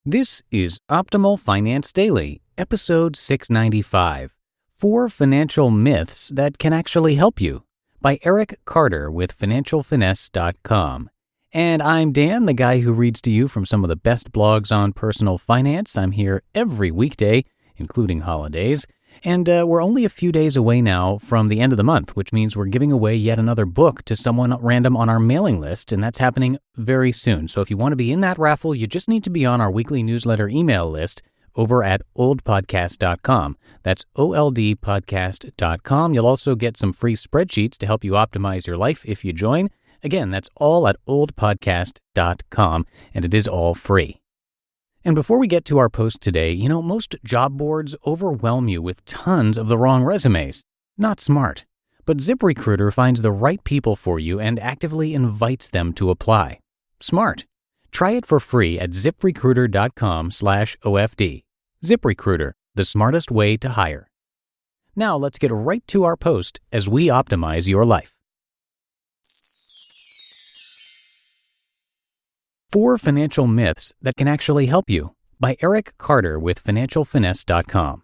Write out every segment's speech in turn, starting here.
This is Optimal Finance Daily, episode 695, 4 Financial Myths That Can Actually Help You, by Erik Carter with financialfinesse.com. And I'm Dan, the guy who reads to you from some of the best blogs on personal finance. I'm here every weekday, including holidays. And we're only a few days away now from the end of the month, which means we're giving away yet another book to someone random on our mailing list, and that's happening very soon. So if you want to be in that raffle, you just need to be on our weekly newsletter email list over at oldpodcast.com. That's oldpodcast.com. You'll also get some free spreadsheets to help you optimize your life if you join. Again, that's all at oldpodcast.com, and it is all free. And before we get to our post today, most job boards overwhelm you with tons of the wrong resumes. Not smart. But ZipRecruiter finds the right people for you and actively invites them to apply. Smart. Try it for free at ziprecruiter.com/OFD. ZipRecruiter, the smartest way to hire. Now let's get right to our post as we optimize your life. 4 Financial Myths That Can Actually Help You, by Erik Carter with financialfinesse.com.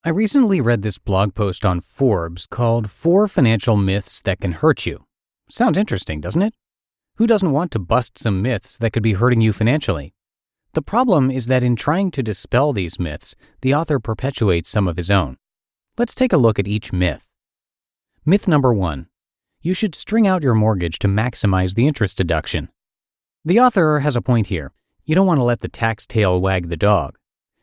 I recently read this blog post on Forbes called 4 Financial Myths That Can Hurt You. Sounds interesting, doesn't it? Who doesn't want to bust some myths that could be hurting you financially? The problem is that in trying to dispel these myths, the author perpetuates some of his own. Let's take a look at each myth. Myth number 1. You should string out your mortgage to maximize the interest deduction. The author has a point here. You don't want to let the tax tail wag the dog.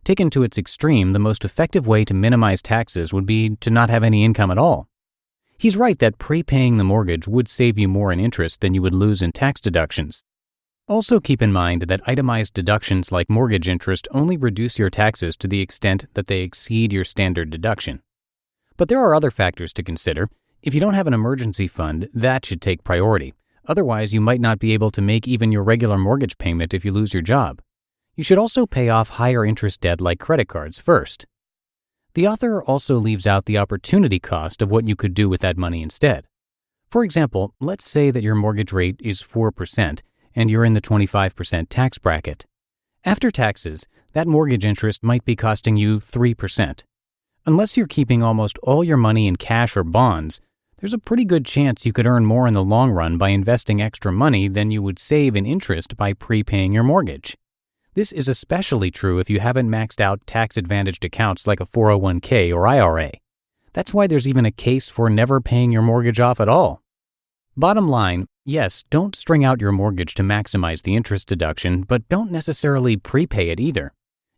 Taken to its extreme, the most effective way to minimize taxes would be to not have any income at all. He's right that prepaying the mortgage would save you more in interest than you would lose in tax deductions. Also keep in mind that itemized deductions like mortgage interest only reduce your taxes to the extent that they exceed your standard deduction. But there are other factors to consider. If you don't have an emergency fund, that should take priority. Otherwise, you might not be able to make even your regular mortgage payment if you lose your job. You should also pay off higher interest debt like credit cards first. The author also leaves out the opportunity cost of what you could do with that money instead. For example, let's say that your mortgage rate is 4% and you're in the 25% tax bracket. After taxes, that mortgage interest might be costing you 3%. Unless you're keeping almost all your money in cash or bonds, there's a pretty good chance you could earn more in the long run by investing extra money than you would save in interest by prepaying your mortgage. This is especially true if you haven't maxed out tax-advantaged accounts like a 401k or IRA. That's why there's even a case for never paying your mortgage off at all. Bottom line, yes, don't string out your mortgage to maximize the interest deduction, but don't necessarily prepay it either.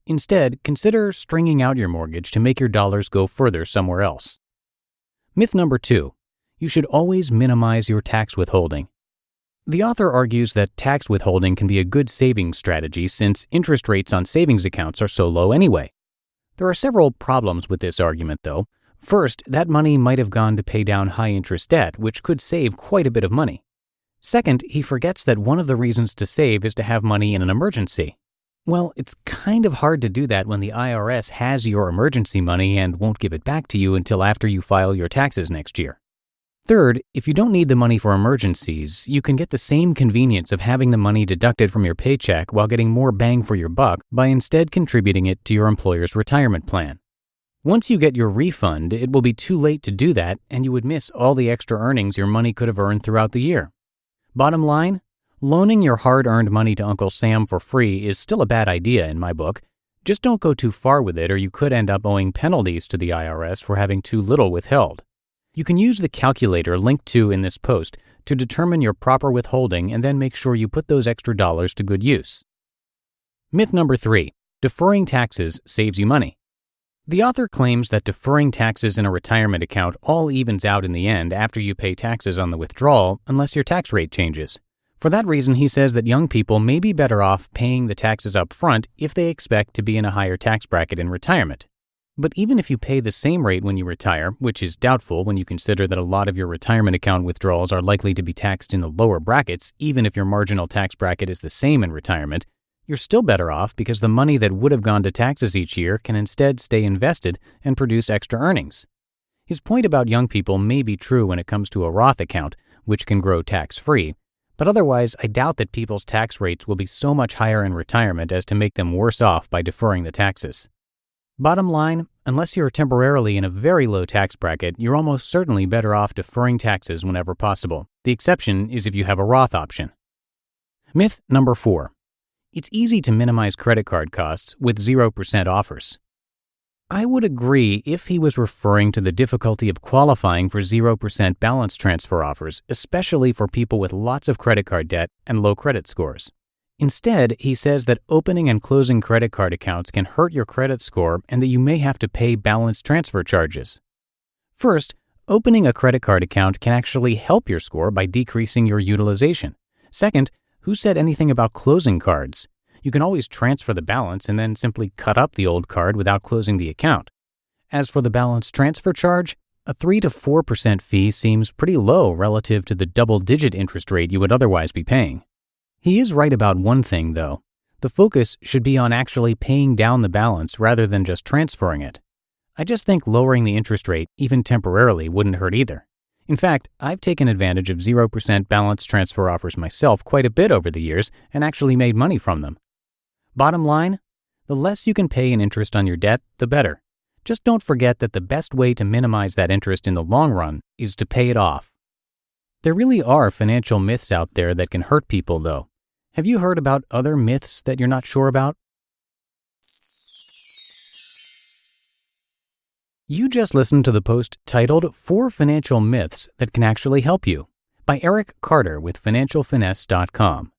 Instead, consider stringing out your mortgage to make your dollars go further somewhere else. Myth number 2. You should always minimize your tax withholding. The author argues that tax withholding can be a good savings strategy since interest rates on savings accounts are so low anyway. There are several problems with this argument, though. First, that money might have gone to pay down high-interest debt, which could save quite a bit of money. Second, he forgets that one of the reasons to save is to have money in an emergency. Well, it's kind of hard to do that when the IRS has your emergency money and won't give it back to you until after you file your taxes next year. Third, if you don't need the money for emergencies, you can get the same convenience of having the money deducted from your paycheck while getting more bang for your buck by instead contributing it to your employer's retirement plan. Once you get your refund, it will be too late to do that, and you would miss all the extra earnings your money could have earned throughout the year. Bottom line, loaning your hard-earned money to Uncle Sam for free is still a bad idea in my book. Just don't go too far with it or you could end up owing penalties to the IRS for having too little withheld. You can use the calculator linked to in this post to determine your proper withholding and then make sure you put those extra dollars to good use. Myth number 3. Deferring taxes saves you money. The author claims that deferring taxes in a retirement account all evens out in the end after you pay taxes on the withdrawal unless your tax rate changes. For that reason, he says that young people may be better off paying the taxes up front if they expect to be in a higher tax bracket in retirement. But even if you pay the same rate when you retire, which is doubtful when you consider that a lot of your retirement account withdrawals are likely to be taxed in the lower brackets, even if your marginal tax bracket is the same in retirement, you're still better off because the money that would have gone to taxes each year can instead stay invested and produce extra earnings. His point about young people may be true when it comes to a Roth account, which can grow tax-free, But otherwise, I doubt that people's tax rates will be so much higher in retirement as to make them worse off by deferring the taxes. Bottom line, unless you're temporarily in a very low tax bracket, you're almost certainly better off deferring taxes whenever possible. The exception is if you have a Roth option. Myth number 4. It's easy to minimize credit card costs with 0% offers. I would agree if he was referring to the difficulty of qualifying for 0% balance transfer offers, especially for people with lots of credit card debt and low credit scores. Instead, he says that opening and closing credit card accounts can hurt your credit score and that you may have to pay balance transfer charges. First, opening a credit card account can actually help your score by decreasing your utilization. Second, who said anything about closing cards? You can always transfer the balance and then simply cut up the old card without closing the account. As for the balance transfer charge, a 3 to 4% fee seems pretty low relative to the double-digit interest rate you would otherwise be paying. He is right about one thing, though. The focus should be on actually paying down the balance rather than just transferring it. I just think lowering the interest rate, even temporarily, wouldn't hurt either. In fact, I've taken advantage of 0% balance transfer offers myself quite a bit over the years and actually made money from them. Bottom line, the less you can pay in interest on your debt, the better. Just don't forget that the best way to minimize that interest in the long run is to pay it off. There really are financial myths out there that can hurt people, though. Have you heard about other myths that you're not sure about? You just listened to the post titled 4 Financial Myths That Can Actually Help You by Erik Carter with financialfinesse.com.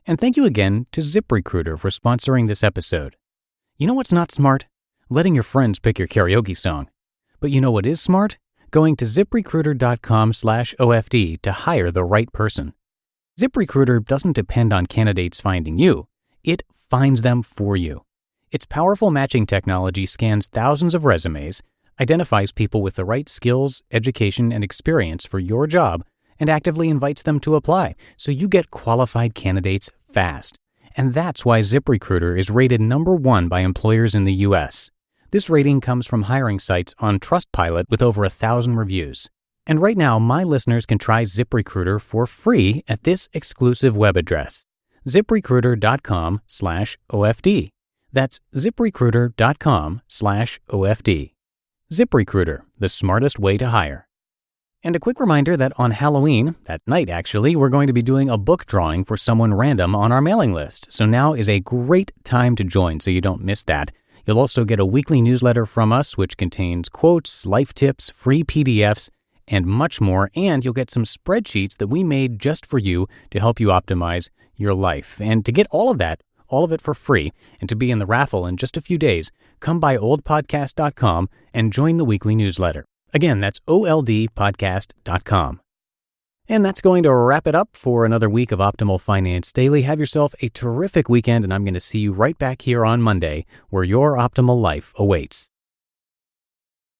And thank you again to ZipRecruiter for sponsoring this episode. You know what's not smart? Letting your friends pick your karaoke song. But you know what is smart? Going to ZipRecruiter.com/OFD to hire the right person. ZipRecruiter doesn't depend on candidates finding you. It finds them for you. Its powerful matching technology scans thousands of resumes, identifies people with the right skills, education, and experience for your job, and actively invites them to apply, so you get qualified candidates fast. And that's why ZipRecruiter is rated number 1 by employers in the U.S. This rating comes from hiring sites on Trustpilot with over 1,000 reviews. And right now, my listeners can try ZipRecruiter for free at this exclusive web address, ZipRecruiter.com/OFD. That's ZipRecruiter.com/OFD. ZipRecruiter, the smartest way to hire. And a quick reminder that on Halloween, that night actually, we're going to be doing a book drawing for someone random on our mailing list. So now is a great time to join so you don't miss that. You'll also get a weekly newsletter from us, which contains quotes, life tips, free PDFs, and much more. And you'll get some spreadsheets that we made just for you to help you optimize your life. And to get all of it for free, and to be in the raffle in just a few days, come by oldpodcast.com and join the weekly newsletter. Again, that's oldpodcast.com. And that's going to wrap it up for another week of Optimal Finance Daily. Have yourself a terrific weekend, and I'm going to see you right back here on Monday, where your optimal life awaits.